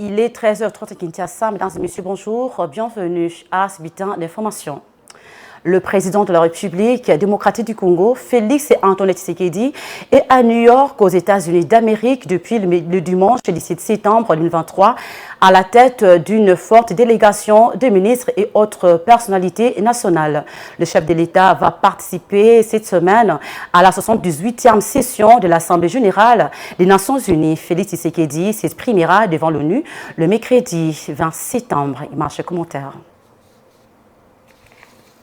Il est 13h30 à Kinshasa. Mesdames et messieurs, bonjour. Bienvenue à ce bulletin d'information. Le président de la République démocratique du Congo, Félix Antoine Tshisekedi, est à New York, aux États-Unis d'Amérique, depuis le dimanche 17 septembre 2023, à la tête d'une forte délégation de ministres et autres personnalités nationales. Le chef de l'État va participer cette semaine à la 78e session de l'Assemblée générale des Nations unies. Félix Tshisekedi s'exprimera devant l'ONU le mercredi 20 septembre. Il marche commentaire.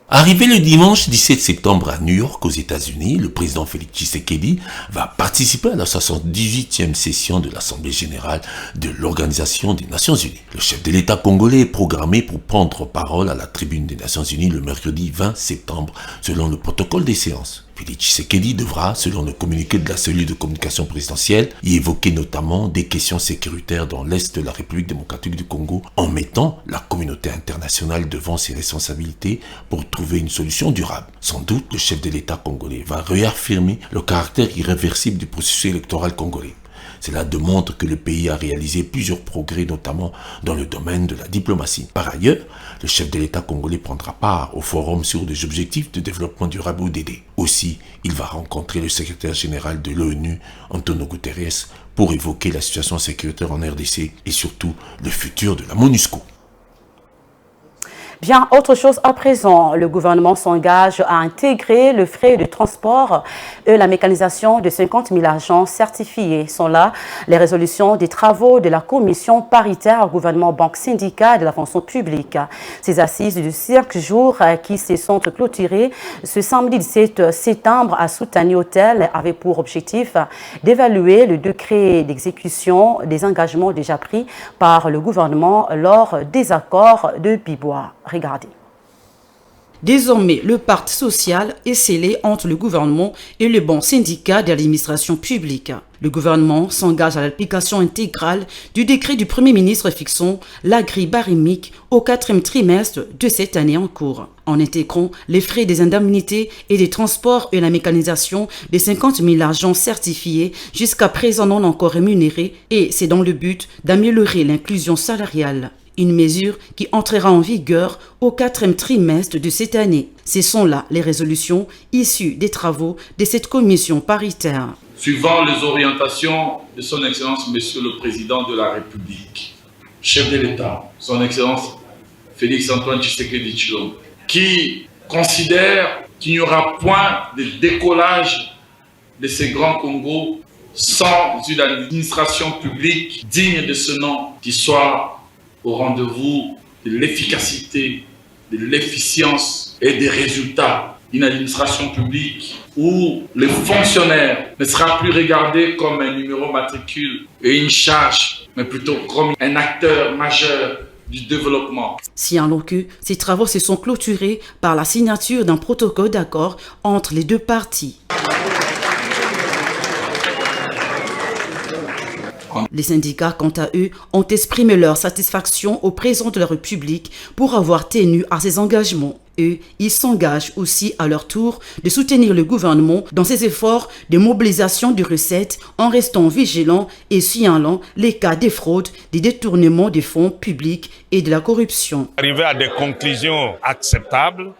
Arrivé le dimanche 17 septembre à New York, aux États-Unis, le président Félix Tshisekedi va participer à la 78e session de l'Assemblée générale de l'Organisation des Nations unies. Le chef de l'État congolais est programmé pour prendre parole à la tribune des Nations unies le mercredi 20 septembre, selon le protocole des séances. Félix Tshisekedi devra, selon le communiqué de la cellule de communication présidentielle, y évoquer notamment des questions sécuritaires dans l'Est de la République démocratique du Congo, en mettant la communauté internationale devant ses responsabilités pour trouver une solution durable. Sans doute, le chef de l'État congolais va réaffirmer le caractère irréversible du processus électoral congolais. Cela démontre que le pays a réalisé plusieurs progrès, notamment dans le domaine de la diplomatie. Par ailleurs, le chef de l'État congolais prendra part au forum sur des objectifs de développement durable ODD. Aussi, il va rencontrer le secrétaire général de l'ONU, Antonio Guterres, pour évoquer la situation sécuritaire en RDC et surtout le futur de la MONUSCO. Bien, autre chose à présent, le gouvernement s'engage à intégrer le frais de transport et la mécanisation de 50 000 agents certifiés. Sont là les résolutions des travaux de la commission paritaire gouvernement banque syndicat de la fonction publique. Ces assises de 5 jours qui se sont clôturées ce samedi 17 septembre à Soutani Hôtel avaient pour objectif d'évaluer le décret d'exécution des engagements déjà pris par le gouvernement lors des accords de Bibois. Regardez. Désormais, le pacte social est scellé entre le gouvernement et le bon syndicat de l'administration publique. Le gouvernement s'engage à l'application intégrale du décret du Premier ministre fixant la grille barymique au 4e trimestre de cette année en cours, en intégrant les frais des indemnités et des transports et la mécanisation des 50 000 agents certifiés jusqu'à présent non encore rémunérés, et c'est dans le but d'améliorer l'inclusion salariale. Une mesure qui entrera en vigueur au 4e trimestre de cette année. Ce sont là les résolutions issues des travaux de cette commission paritaire. Suivant les orientations de son Excellence Monsieur le Président de la République, chef de l'État, son Excellence Félix Antoine Tshisekedi Tshilombo, qui considère qu'il n'y aura point de décollage de ces grands Congo sans une administration publique digne de ce nom, qui soit au rendez-vous de l'efficacité, de l'efficience et des résultats. Une administration publique où le fonctionnaire ne sera plus regardé comme un numéro matricule et une charge, mais plutôt comme un acteur majeur du développement. Si en que ces travaux se sont clôturés par la signature d'un protocole d'accord entre les deux parties. Les syndicats, quant à eux, ont exprimé leur satisfaction au président de la République pour avoir tenu à ses engagements. Eux, ils s'engagent aussi à leur tour de soutenir le gouvernement dans ses efforts de mobilisation de recettes en restant vigilants et signalant les cas de fraude, des détournements des fonds publics et de la corruption. Arriver à des conclusions acceptables,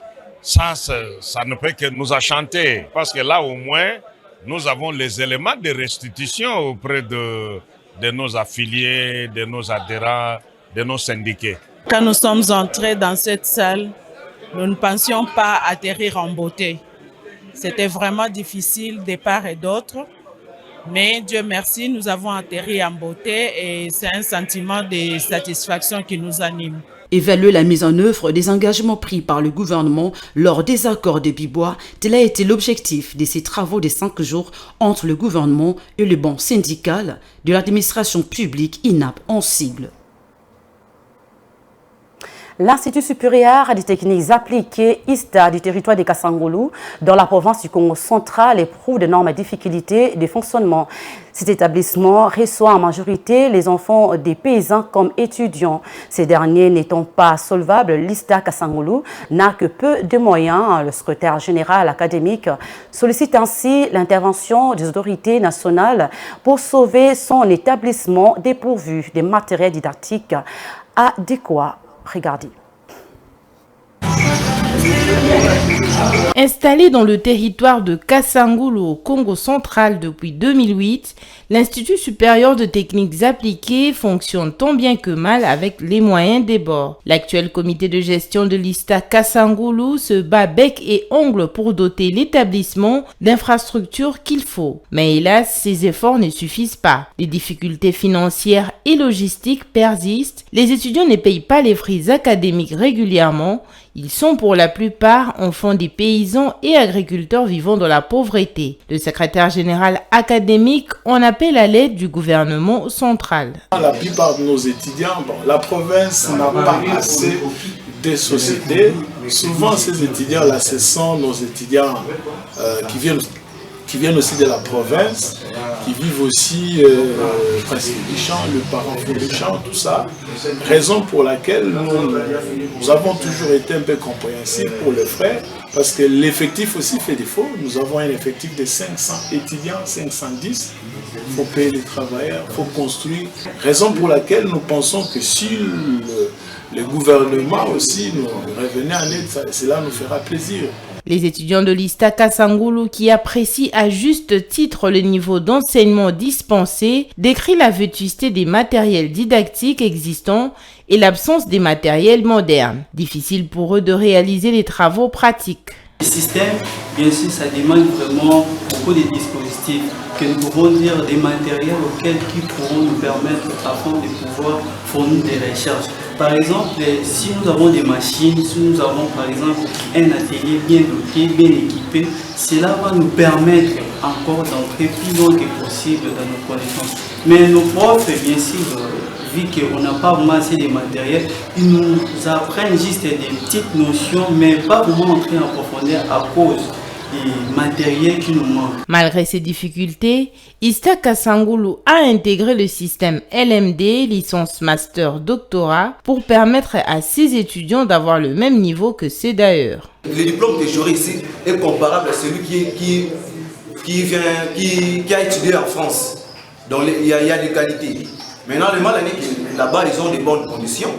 ça ne peut que nous enchanter, parce que là au moins, nous avons les éléments de restitution auprès de nos affiliés, de nos adhérents, de nos syndiqués. Quand nous sommes entrés dans cette salle, nous ne pensions pas atterrir en beauté. C'était vraiment difficile de part et d'autre, mais Dieu merci, nous avons atterri en beauté et c'est un sentiment de satisfaction qui nous anime. Évaluer la mise en œuvre des engagements pris par le gouvernement lors des accords de Bibois, tel a été l'objectif de ces travaux de 5 jours entre le gouvernement et le banc syndical de l'administration publique INAP en sigle. L'Institut supérieur des techniques appliquées ISTA du territoire de Kasangulu, dans la province du Congo central, éprouve d'énormes difficultés de fonctionnement. Cet établissement reçoit en majorité les enfants des paysans comme étudiants. Ces derniers n'étant pas solvables, l'ISTA Kasangulu n'a que peu de moyens. Le secrétaire général académique sollicite ainsi l'intervention des autorités nationales pour sauver son établissement dépourvu de matériel didactique adéquat. Regardez. Installé dans le territoire de Kasangulu au Congo central depuis 2008, l'Institut supérieur de techniques appliquées fonctionne tant bien que mal avec les moyens des bords. L'actuel comité de gestion de l'ISTA Kasangulu se bat bec et ongle pour doter l'établissement d'infrastructures qu'il faut. Mais hélas, ces efforts ne suffisent pas. Les difficultés financières et logistiques persistent. Les étudiants ne payent pas les frais académiques régulièrement. Ils sont pour la plupart enfants des paysans et agriculteurs vivant dans la pauvreté. Le secrétaire général académique en appelle à l'aide du gouvernement central. La plupart de nos étudiants, la province n'a pas assez de sociétés. Souvent, ces étudiants-là, ce sont nos étudiants qui viennent aussi de la province, qui vivent aussi presque du champ, le parent fait le champ, tout ça. Raison pour laquelle nous avons toujours été un peu compréhensifs pour les frères, parce que l'effectif aussi fait défaut. Nous avons un effectif de 500 étudiants, 510. Il faut payer les travailleurs, il faut construire. Raison pour laquelle nous pensons que si le gouvernement aussi nous revenait en aide, cela nous fera plaisir. Les étudiants de l'ISTA Kasangulu, qui apprécient à juste titre le niveau d'enseignement dispensé, décrivent la vétusté des matériels didactiques existants et l'absence des matériels modernes. Difficile pour eux de réaliser les travaux pratiques. Le système, bien sûr, ça demande vraiment beaucoup de dispositifs que nous pouvons dire des matériels auxquels qui pourront nous permettre afin de pouvoir fournir des recherches. Par exemple, si nous avons des machines, si nous avons par exemple un atelier bien doté, bien équipé, cela va nous permettre encore d'entrer plus loin que possible dans nos connaissances. Mais nos profs, bien sûr, vu qu'on n'a pas vraiment assez de matériel, ils nous apprennent juste des petites notions, mais pas vraiment entrer en profondeur à cause des matériels qui nous manquent. Malgré ces difficultés, ISTA Kasangulu a intégré le système LMD, licence master doctorat, pour permettre à ses étudiants d'avoir le même niveau que ceux d'ailleurs. Le diplôme que j'aurai ici est comparable à celui qui a étudié en France. Donc il y a des qualités. Maintenant, le mal est là-bas, ils ont des bonnes conditions.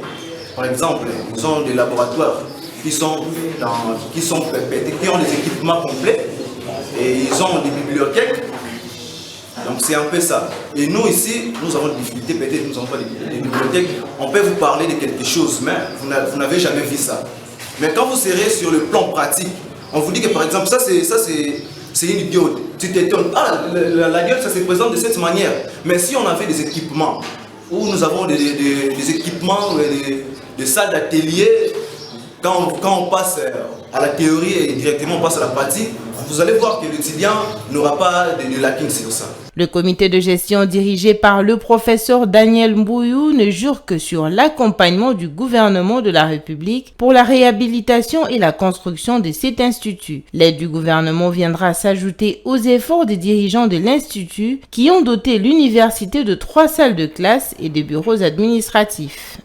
Par exemple, ils ont des laboratoires qui ont des équipements complets et ils ont des bibliothèques. Donc c'est un peu ça. Et nous ici, nous avons des difficultés, peut-être nous n'avons pas des bibliothèques. On peut vous parler de quelque chose, mais vous n'avez jamais vu ça. Mais quand vous serez sur le plan pratique, on vous dit que par exemple, ça c'est une diode. Tu t'étonnes, la diode ça se présente de cette manière. Mais si on avait des équipements, où nous avons des équipements, des salles d'atelier, quand on passe à la théorie et directement on passe à la pratique, vous allez voir que l'étudiant n'aura pas de lacunes sur ça. Le comité de gestion dirigé par le professeur Daniel Mbouyou ne jure que sur l'accompagnement du gouvernement de la République pour la réhabilitation et la construction de cet institut. L'aide du gouvernement viendra s'ajouter aux efforts des dirigeants de l'institut qui ont doté l'université de 3 salles de classe et de bureaux administratifs.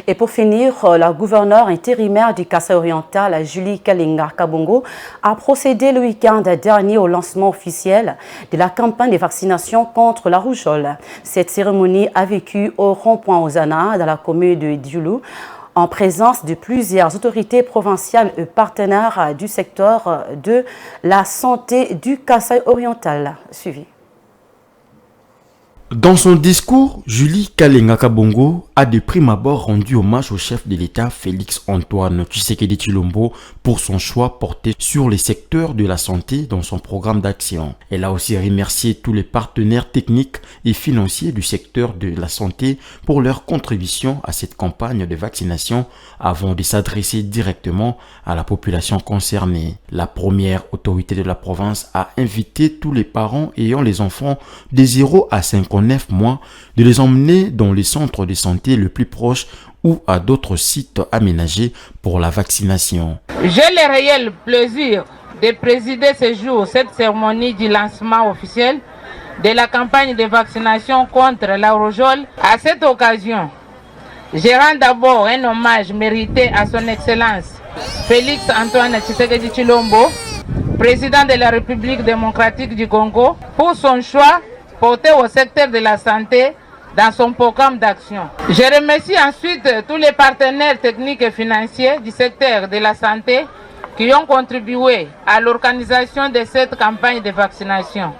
Et pour finir, la gouverneure intérimaire du Kasaï oriental, Julie Kalinga Kabongo, a procédé le week-end dernier au lancement officiel de la campagne de vaccination contre la rougeole. Cette cérémonie a vécu au rond-point Ozana, dans la commune de Diulu, en présence de plusieurs autorités provinciales et partenaires du secteur de la santé du Kasaï oriental. Suivi. Dans son discours, Julie Kalinga Kabongo a de prime abord rendu hommage au chef de l'État Félix Antoine Tshisekedi Tshilombo pour son choix porté sur les secteurs de la santé dans son programme d'action. Elle a aussi remercié tous les partenaires techniques et financiers du secteur de la santé pour leur contribution à cette campagne de vaccination avant de s'adresser directement à la population concernée. La première autorité de la province a invité tous les parents ayant les enfants de 0 à 5 ans entre 9 mois, de les emmener dans les centres de santé le plus proche ou à d'autres sites aménagés pour la vaccination. J'ai le réel plaisir de présider ce jour cette cérémonie du lancement officiel de la campagne de vaccination contre la rougeole. À cette occasion, je rends d'abord un hommage mérité à son Excellence Félix Antoine Tshisekedi Tshilombo, président de la République démocratique du Congo, pour son choix porté au secteur de la santé dans son programme d'action. Je remercie ensuite tous les partenaires techniques et financiers du secteur de la santé qui ont contribué à l'organisation de cette campagne de vaccination.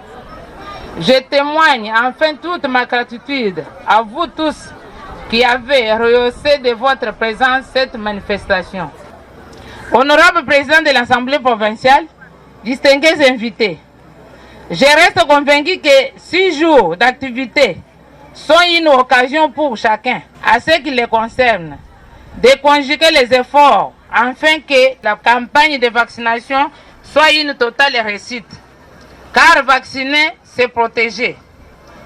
Je témoigne enfin toute ma gratitude à vous tous qui avez rehaussé de votre présence cette manifestation. Honorable président de l'Assemblée provinciale, distingués invités, je reste convaincu que 6 jours d'activité sont une occasion pour chacun, à ce qui les concerne, de conjuguer les efforts afin que la campagne de vaccination soit une totale réussite. Car vacciner, c'est protéger.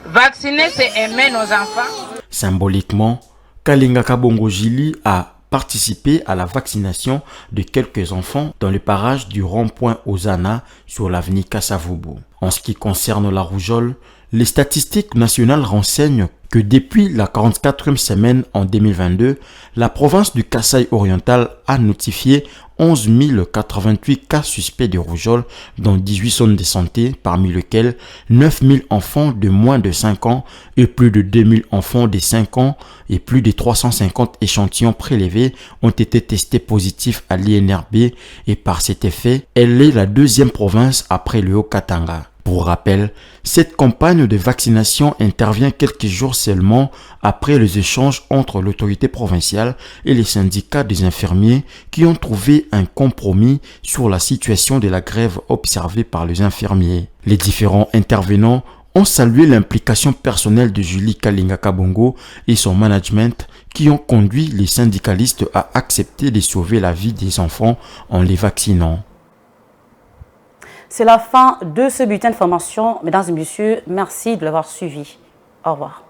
Vacciner, c'est aimer nos enfants. Symboliquement, Kalinga Kabongo Jili a participé à la vaccination de quelques enfants dans le parage du rond-point Ozana sur l'avenue Kassavubu. En ce qui concerne la rougeole, les statistiques nationales renseignent que depuis la 44e semaine en 2022, la province du Kasaï oriental a notifié 11 088 cas suspects de rougeole dans 18 zones de santé, parmi lesquels 9 000 enfants de moins de 5 ans et plus de 2 000 enfants de 5 ans et plus de 350 échantillons prélevés ont été testés positifs à l'INRB et par cet effet, elle est la 2e province après le Haut-Katanga. Pour rappel, cette campagne de vaccination intervient quelques jours seulement après les échanges entre l'autorité provinciale et les syndicats des infirmiers qui ont trouvé un compromis sur la situation de la grève observée par les infirmiers. Les différents intervenants ont salué l'implication personnelle de Julie Kalinga Kabongo et son management qui ont conduit les syndicalistes à accepter de sauver la vie des enfants en les vaccinant. C'est la fin de ce bulletin de formation. Mesdames et messieurs, merci de l'avoir suivi. Au revoir.